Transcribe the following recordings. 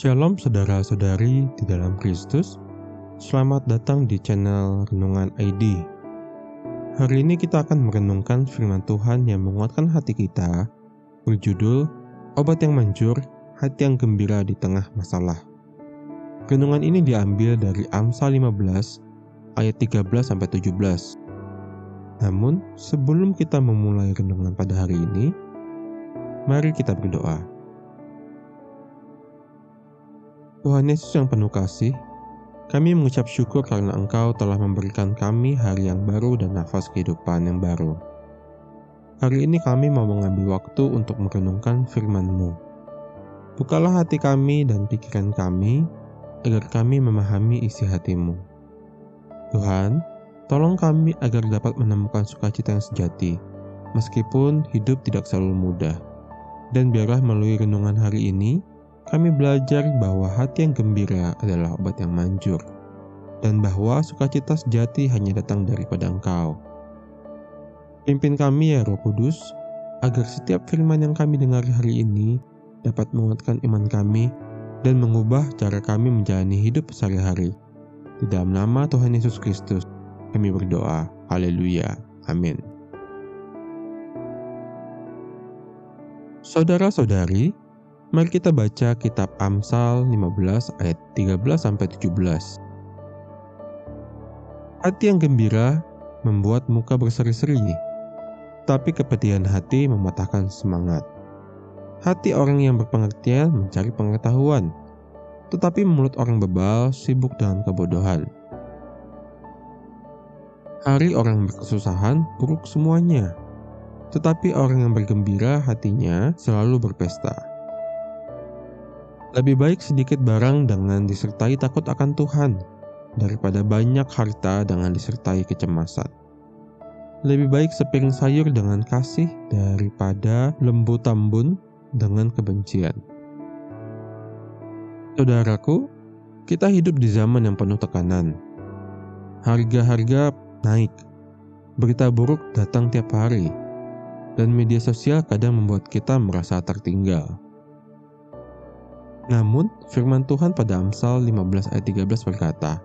Shalom saudara-saudari di dalam Kristus. Selamat datang di channel Renungan ID. Hari ini kita akan merenungkan firman Tuhan yang menguatkan hati kita, berjudul Obat yang Manjur, Hati yang Gembira di Tengah Masalah. Renungan ini diambil dari Amsal 15 ayat 13-17. Namun, sebelum kita memulai renungan pada hari ini, mari kita berdoa. Tuhan Yesus yang penuh kasih, kami mengucap syukur karena Engkau telah memberikan kami hari yang baru dan nafas kehidupan yang baru. Hari ini kami mau mengambil waktu untuk merenungkan firman-Mu. Bukalah hati kami dan pikiran kami, agar kami memahami isi hati-Mu. Tuhan, tolong kami agar dapat menemukan sukacita yang sejati, meskipun hidup tidak selalu mudah. Dan biarlah melalui renungan hari ini, kami belajar bahwa hati yang gembira adalah obat yang manjur, dan bahwa sukacita sejati hanya datang daripada Engkau. Pimpin kami ya Roh Kudus, agar setiap firman yang kami dengar hari ini dapat menguatkan iman kami dan mengubah cara kami menjalani hidup sehari-hari. Di dalam nama Tuhan Yesus Kristus, kami berdoa. Haleluya. Amin. Saudara-saudari, mari kita baca kitab Amsal 15 ayat 13-17. Hati yang gembira membuat muka berseri-seri, tapi kepedihan hati mematahkan semangat. Hati orang yang berpengertian mencari pengetahuan, tetapi mulut orang bebal sibuk dengan kebodohan. Hari orang berkesusahan buruk semuanya, tetapi orang yang bergembira hatinya selalu berpesta. Lebih baik sedikit barang dengan disertai takut akan Tuhan, daripada banyak harta dengan disertai kecemasan. Lebih baik sepiring sayur dengan kasih, daripada lembu tambun dengan kebencian. Saudaraku, kita hidup di zaman yang penuh tekanan. Harga-harga naik, berita buruk datang tiap hari, dan media sosial kadang membuat kita merasa tertinggal. Namun, firman Tuhan pada Amsal 15 ayat 13 berkata,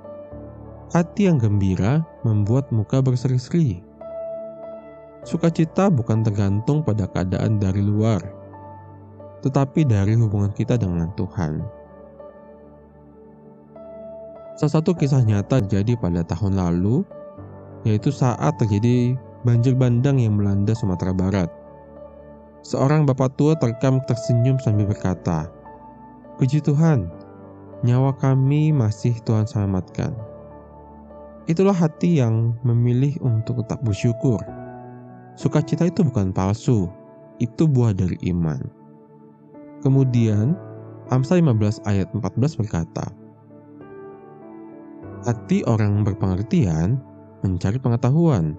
hati yang gembira membuat muka berseri-seri. Sukacita bukan tergantung pada keadaan dari luar, tetapi dari hubungan kita dengan Tuhan. Salah satu kisah nyata terjadi pada tahun lalu, yaitu saat terjadi banjir bandang yang melanda Sumatera Barat. Seorang bapak tua terekam tersenyum sambil berkata, "Puji Tuhan, nyawa kami masih Tuhan selamatkan." Itulah hati yang memilih untuk tetap bersyukur. Sukacita itu bukan palsu, itu buah dari iman. Kemudian, Amsal 15 ayat 14 berkata, hati orang berpengertian mencari pengetahuan,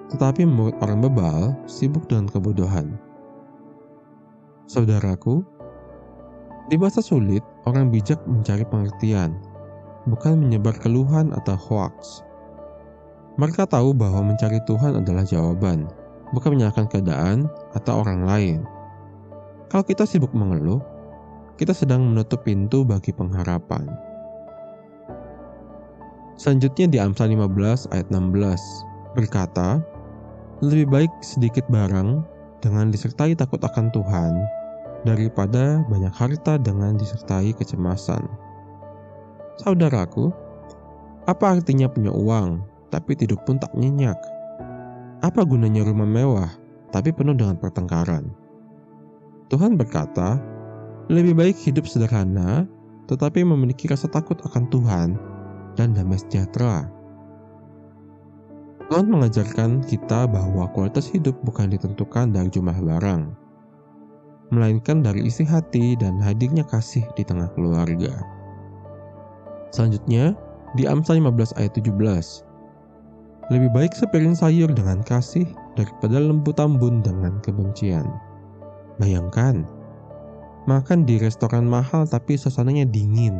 tetapi mulut orang bebal sibuk dengan kebodohan. Saudaraku, di masa sulit, orang bijak mencari pengertian, bukan menyebar keluhan atau hoaks. Mereka tahu bahwa mencari Tuhan adalah jawaban, bukan menyalahkan keadaan atau orang lain. Kalau kita sibuk mengeluh, kita sedang menutup pintu bagi pengharapan. Selanjutnya di Amsal 15 ayat 16 berkata, lebih baik sedikit barang dengan disertai takut akan Tuhan, daripada banyak harta dengan disertai kecemasan. Saudaraku, apa artinya punya uang, tapi tidur pun tak nyenyak? Apa gunanya rumah mewah, tapi penuh dengan pertengkaran? Tuhan berkata, lebih baik hidup sederhana, tetapi memiliki rasa takut akan Tuhan dan damai sejahtera. Tuhan mengajarkan kita bahwa kualitas hidup bukan ditentukan dari jumlah barang, melainkan dari isi hati dan hadirnya kasih di tengah keluarga. Selanjutnya, di Amsal 15 ayat 17, lebih baik sepiring sayur dengan kasih daripada lembu tambun dengan kebencian. Bayangkan, makan di restoran mahal tapi suasananya dingin,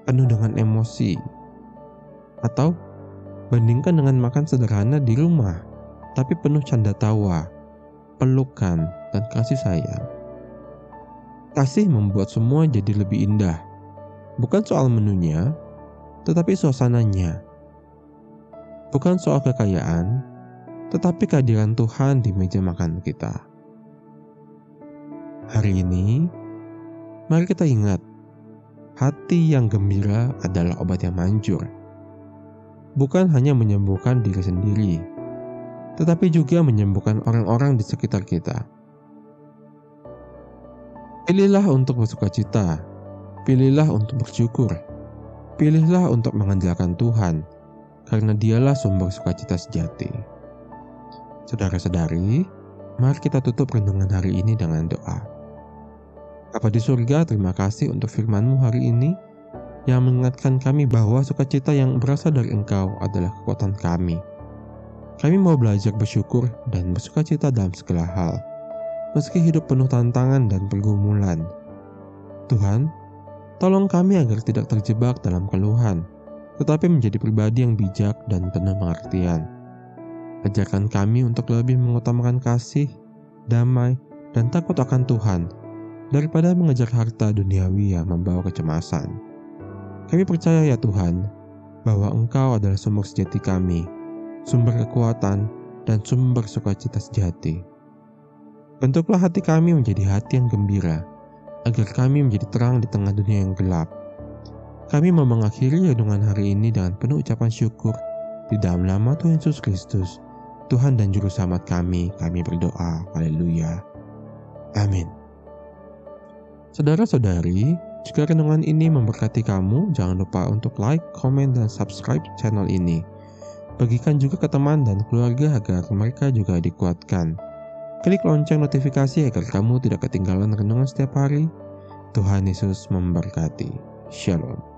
penuh dengan emosi. Atau, bandingkan dengan makan sederhana di rumah, tapi penuh canda tawa, pelukan, dan kasih sayang. Kasih membuat semua jadi lebih indah, bukan soal menunya, tetapi suasananya. Bukan soal kekayaan, tetapi kehadiran Tuhan di meja makan kita. Hari ini, mari kita ingat, hati yang gembira adalah obat yang manjur. Bukan hanya menyembuhkan diri sendiri, tetapi juga menyembuhkan orang-orang di sekitar kita. Pilihlah untuk bersukacita, pilihlah untuk bersyukur, pilihlah untuk mengandalkan Tuhan, karena Dialah sumber sukacita sejati. Saudara-saudari, mari kita tutup renungan hari ini dengan doa. Bapa di surga, terima kasih untuk firman-Mu hari ini yang mengingatkan kami bahwa sukacita yang berasal dari Engkau adalah kekuatan kami. Kami mau belajar bersyukur dan bersukacita dalam segala hal, meski hidup penuh tantangan dan pergumulan. Tuhan, tolong kami agar tidak terjebak dalam keluhan, tetapi menjadi pribadi yang bijak dan penuh pengertian. Ajarkan kami untuk lebih mengutamakan kasih, damai, dan takut akan Tuhan, daripada mengejar harta duniawi yang membawa kecemasan. Kami percaya ya Tuhan, bahwa Engkau adalah sumber sejati kami, sumber kekuatan, dan sumber sukacita sejati. Bentuklah hati kami menjadi hati yang gembira, agar kami menjadi terang di tengah dunia yang gelap. Kami mau mengakhiri renungan hari ini dengan penuh ucapan syukur di dalam nama Tuhan Yesus Kristus, Tuhan dan Juru Selamat kami berdoa. Haleluya. Amin. Saudara-saudari, jika renungan ini memberkati kamu, jangan lupa untuk like, komen, dan subscribe channel ini. Bagikan juga ke teman dan keluarga agar mereka juga dikuatkan. Klik lonceng notifikasi agar kamu tidak ketinggalan renungan setiap hari. Tuhan Yesus memberkati. Shalom.